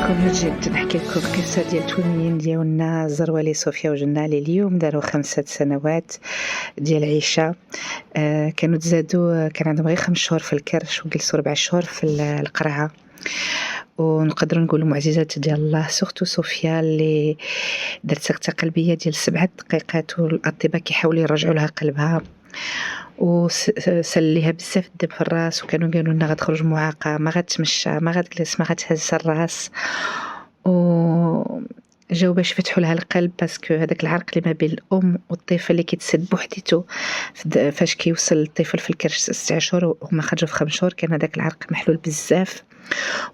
معكم جيت نحكي لكم قصة ديال التونيين ديالنا زروالي صوفيا وجنال. اليوم داروا 5 سنوات ديال عيشة. كانوا تزادوا، كان عندهم غير 5 شهور في الكرش وجلسوا 4 شهور في القرعة. ونقدر نقولوا معجزات ديال الله، سورتو صوفيا اللي درت سكتة قلبية ديال 7 دقائق والأطباء كيحاولوا يرجعوا لها قلبها، وسليها بزاف الدم في الراس، وكانوا قالوا لنا غتخرج معاقه، ما غتمشى، ما غتجلس، ما غتهز الراس. جاو باش فتحوا لها القلب باسكو هذاك العرق اللي ما بين الام والطفل اللي كيتسد بوحديته فاش كيوصل الطفل في الكرش 6 شهور وهما خرجوا في 5 شهور، كان هذاك العرق محلول بزاف.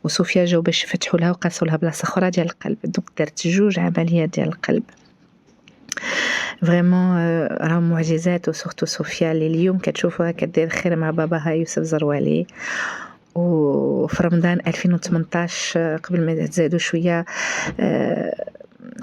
وصوفيا جاو باش يفتحوا لها وقاسوا لها بلاصه اخرى ديال القلب، دونك دارت 2 عمليات ديال القلب. فريمون راهم معجزات. وسورتو صوفيا اللي اليوم كتشوفوها كدير خير مع باباها يوسف زروالي. وفي رمضان 2018 قبل ما تزادوا شويه،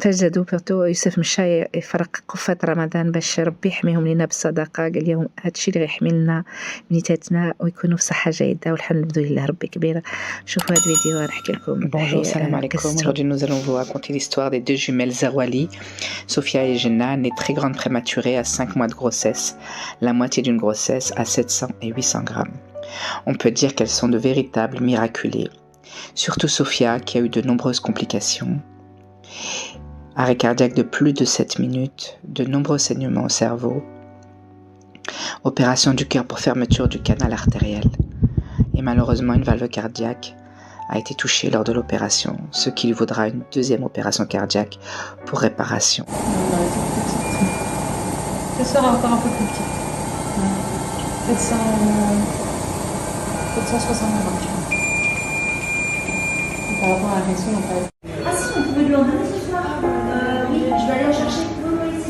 فاش زادوا بيرتو يوسف مشى يفرق قفة رمضان باش ربي يحميهم لينا بالصدقه. قال لهم هادشي اللي يحمي لنا بنيتاتنا ويكونوا في صحه جيده، والحمد لله ربي كبير. شوفوا هاد الفيديو نحكي لكم. Bonjour, salam alaikum. Aujourd'hui, nous allons vous raconter l'histoire des 2 jumelles Zarwali, Sophia et Jenna, nées très grandes prématurées à 5 mois de grossesse, la moitié d'une grossesse à 700 et 800 grammes. On peut dire qu'elles sont de véritables miraculées. Surtout Sophia, qui a eu de nombreuses complications. Arrêt cardiaque de plus de 7 minutes, de nombreux saignements au cerveau, opération du cœur pour fermeture du canal artériel. Et malheureusement, une valve cardiaque a été touchée lors de l'opération, ce qui lui vaudra une 2e opération cardiaque pour réparation. Ce sera encore un peu plus petit. 760 grammes. Par rapport à la question, on peut... Ah si, on pouvait lui en donner ce soir. Oui, je vais aller en chercher. Oui, si.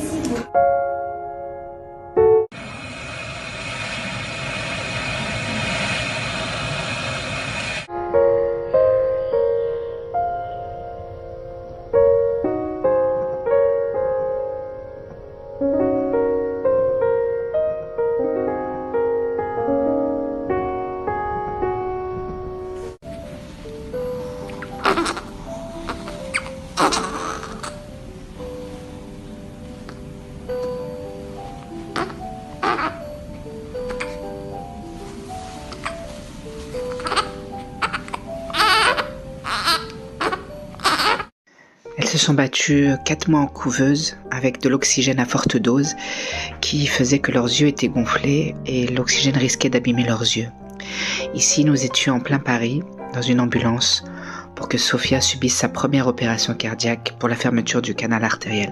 Elles se sont battues 4 mois en couveuse avec de l'oxygène à forte dose qui faisait que leurs yeux étaient gonflés et l'oxygène risquait d'abîmer leurs yeux. Ici, nous étions en plein Paris, dans une ambulance, pour que Sophia subisse sa première opération cardiaque pour la fermeture du canal artériel.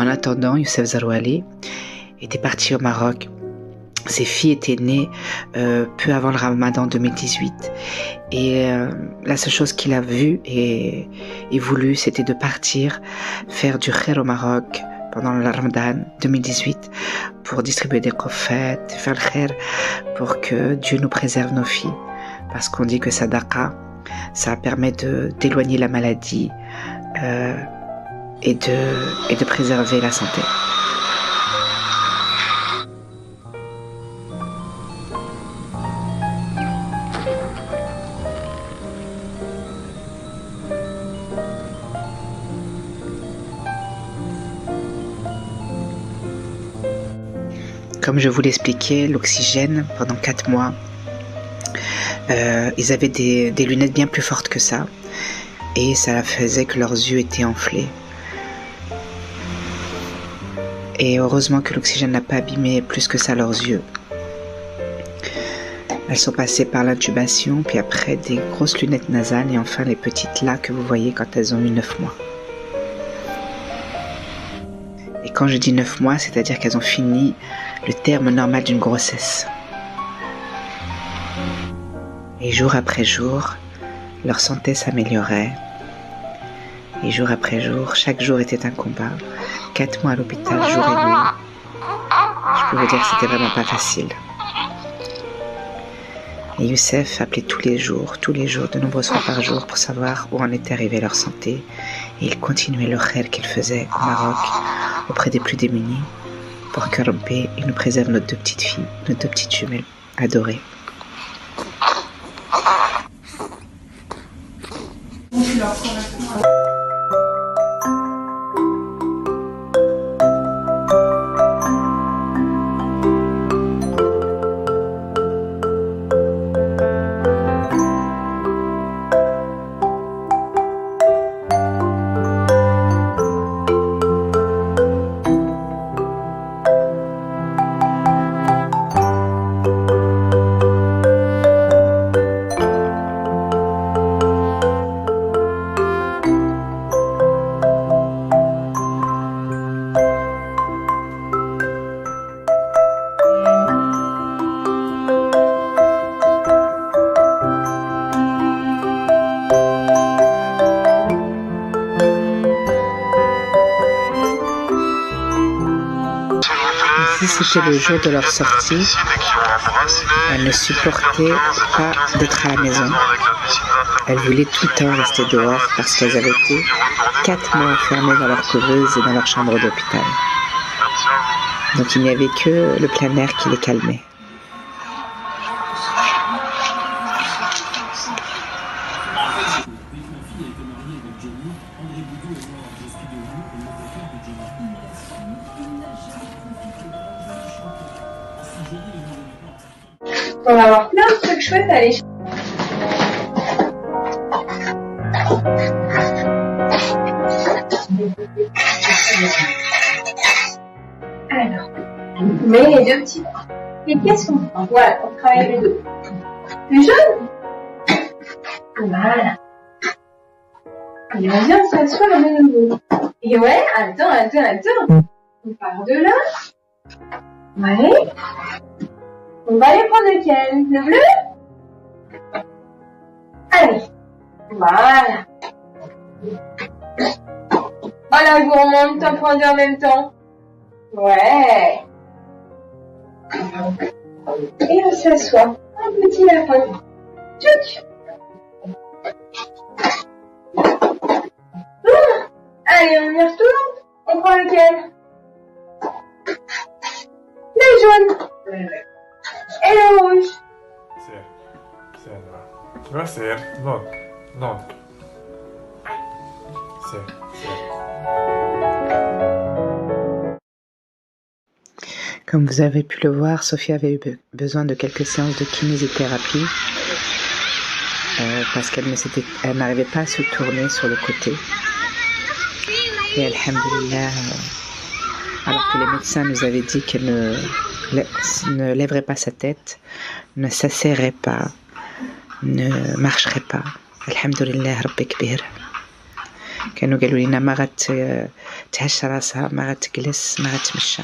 En attendant, Youssef Zarouali était parti au Maroc. Ses filles étaient nées peu avant le Ramadan 2018 et la seule chose qu'il a vue et voulu, c'était de partir faire du khair au Maroc pendant le Ramadan 2018 pour distribuer des kofet, faire le khair pour que Dieu nous préserve nos filles, parce qu'on dit que sadaqa, ça permet d'éloigner la maladie et de préserver la santé. Comme je vous l'expliquais, l'oxygène, pendant 4 mois, ils avaient des lunettes bien plus fortes que ça, et ça faisait que leurs yeux étaient enflés. Et heureusement que l'oxygène n'a pas abîmé plus que ça leurs yeux. Elles sont passées par l'intubation, puis après des grosses lunettes nasales, et enfin les petites là que vous voyez quand elles ont eu 9 mois. Et quand je dis 9 mois, c'est-à-dire qu'elles ont fini le terme normal d'une grossesse. Et jour après jour, leur santé s'améliorait. Et jour après jour, chaque jour était un combat. 4 mois à l'hôpital, jour et nuit. Je peux vous dire que c'était vraiment pas facile. Et Youssef appelait tous les jours, de nombreuses fois par jour, pour savoir où en était arrivée leur santé. Et il continuait le khair qu'il faisait au Maroc, auprès des plus démunis, pour que Rabbi nous préserve nos 2 petites filles, nos 2 petites jumelles adorées. qui leur correspond. Ici, c'était le jour de leur sortie. Elle ne supportait pas d'être à la maison. Elle voulait tout le temps rester dehors parce qu'elles avaient été 4 mois enfermées dans leur couveuse et dans leur chambre d'hôpital. Donc il n'y avait que le plein air qui les calmait. On va avoir plein de trucs chouettes à aller. Alors, on met les deux petits. Et qu'est-ce qu'on fait? Voilà, on travaille les deux. Le jaune. Voilà. Et on vient s'asseoir de nouveau. Et ouais, attends. On part de là. Ouais. On va aller prendre lequel? Le bleu? Allez. Voilà. Oh la gourmande, t'en prends deux en même temps. Ouais. Et on s'assoit. Un petit lapin. Tchouc. Allez, on y retourne. On prend lequel? Le jaune. Et le rouge. Tu vas ser. Non. Comme vous avez pu le voir, Sophia avait eu besoin de quelques séances de kinésithérapie parce qu'elle n'arrivait pas à se tourner sur le côté. Et alhamdoulilah, alors que les médecins nous avaient dit qu'elle ne lèverait pas sa tête, ne s'asserrait pas, ne marcherait pas. Alhamdoulilah, Rabbi Kbir. كانوا قالوا لنا ما غتهش راسها ما غتجلس ما غتمشى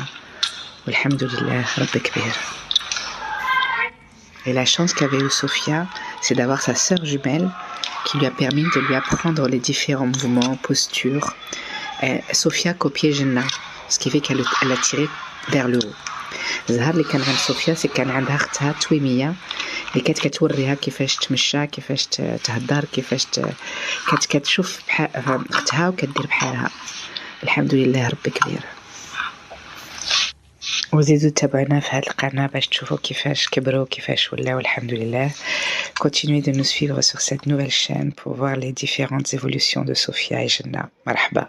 والحمد لله رب كبير. Et la chance qu'avait eu Sophia, c'est d'avoir sa sœur jumelle qui lui a permis de lui apprendre les différents mouvements, postures. Sophia copiait Jenna, ce qui fait qu'elle l'a tirée vers le haut. الظهر اللي كان عند صوفيا سي كان عندها اختها تويميه اللي كانت كتوريها كيفاش تمشى كيفاش تهضر كيفاش كتشوف اختها وكدير بحالها. الحمد لله ربي كبير. وزيدوا تابعونا في هذه القناه باش تشوفوا كيفاش كبروا كيفاش ولاو. الحمد لله. Continuez de nous suivre sur cette nouvelle chaîne pour voir les différentes évolutions de Sophia et Jenna. مرحبا.